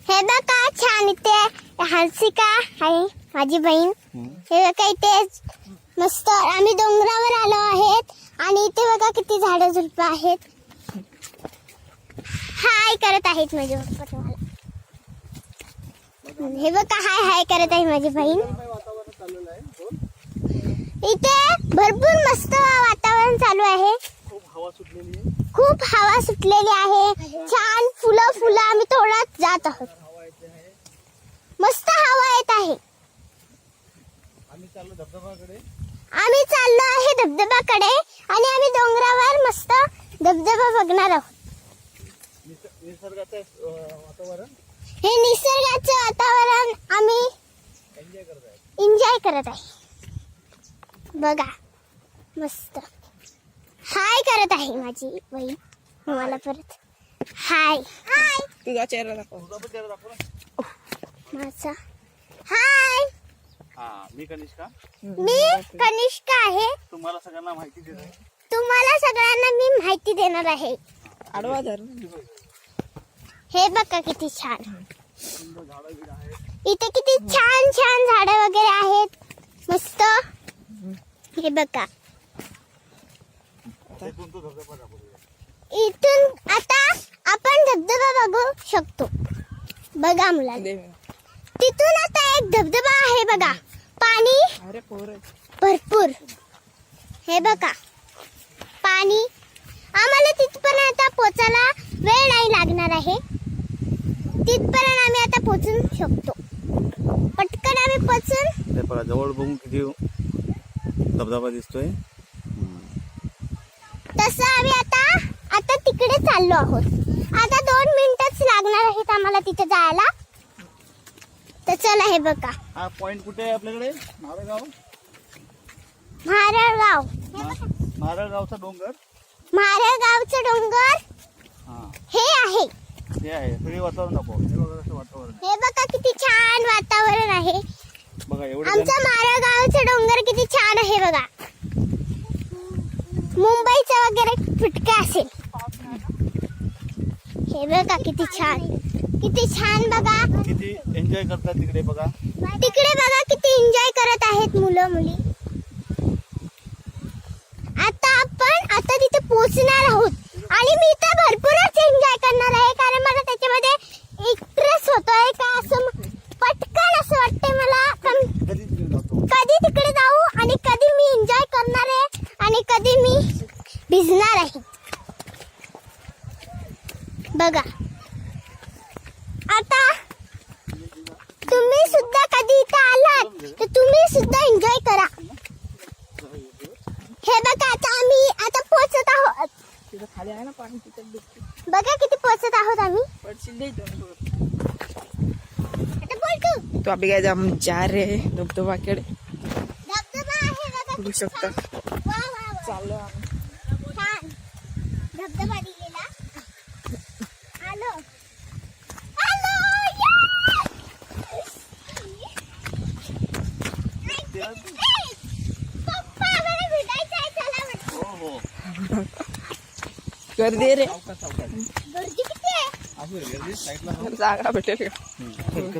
हे बघा छान इथे हर्षिका आहे माझी बहीण. हे बघा इथे मस्त आम्ही डोंगरावर आलो आहेत आणि इथे बघा किती झाडं झुडपं आहेत. हाय करत आहेत माझे पप्पा तुम्हाला. हे बघा हाय हाय करत आहे माझी बहीण. इथे भरपूर मस्त वातावरण चालू आहे. खूप हवा सुटलेली आहे. छान फुलं आम्ही तोडत जात आहोत. मस्त हवा येत आहे. आम्ही चाललो आहे धबधब्याकडे आणि आम्ही डोंगरावर मस्त धबधबा बघणार आहोत. हे निसर्गाचं वातावरण आम्ही एन्जॉय करत आहे. बघा मस्त हाय करत आहे माझी बहीण मला परत हाय. तुझा चेहरा दाखव. माझा हाय. मी कनिष्का आहे. तुम्हाला सगळ्यांना माहिती देतो. तुम्हाला सगळ्यांना मी माहिती देणार आहे. आडवा धर. हे बघा किती छान. इथे किती छान छान झाडं वगैरे आहेत मस्त. हे बघा इथून आता आपण धबधबा बघू शकतो. बघा मुलांना तिथून आता एक धबधबा आहे बघा. पाणी भरपूर. हे बघा पाणी. आम्हाला तिथपर्यंत आता पोचायला वेळ नाही लागणार आहे. तिथपर्यंत आम्ही आता पोचू शकतो. पटकन आम्ही पोचून. ते बघा जवळ बघून किती धबधबा दिसतोय. तसं आम्ही आता तिकडे चाललो आहोत. आता 2 मिनिटच लागणार आहेत आम्हाला तिथे जायला. तर चला हे बघा. हा पॉइंट कुठे आहे आपल्याकडे? मारळगावचा डोंगर. मारळगावचं डोंगर हे आहे. हे आहे सगळे वातावरण दाखव. हे बघा कसं वातावरण. हे बघा किती छान वातावरण आहे. बघा एवढं आमचा मारळगावचं डोंगर किती छान आहे बघा. मुंबईचा वगैरे फुटका असेल. हे बघा किती छान बघा. किती एन्जॉय करतात तिकडे बघा. तिकडे बघा किती एन्जॉय करत आहेत मुलं मुली. आता तिथे पोहोचणार आहोत आणि मी तर भरपूरच एन्जॉय करणार आहे. कारण मला त्याच्यामध्ये इंटरेस्ट होतोय का असं पटकन असं वाटतंय मला. कधी तिकडे जाऊ आणि कधी मी एन्जॉय करणार आहे आणि कधी मी भिजणार आहे. बघा आता तुम्ही सुद्धा कधी इथे आलात तर तुम्ही सुद्धा एन्जॉय करा. हे बघा आता पोहोचत आहोत. खाली आहे ना पाणी तिथे. बघा किती पोहोचत आहोत आम्ही. आता बोल तू. तो अभी काय हम जा रहे हैं धबधबाकडे. धबधबा आहे बघा. बघू शकता. वा चाललो आम्ही. छान धबधबा दिलेला. आलो. पप्पा मला भेटायचं आहे. चला म्हटलं. गर्दी रे. गर्दी किती आहे. जागा भेटेल का?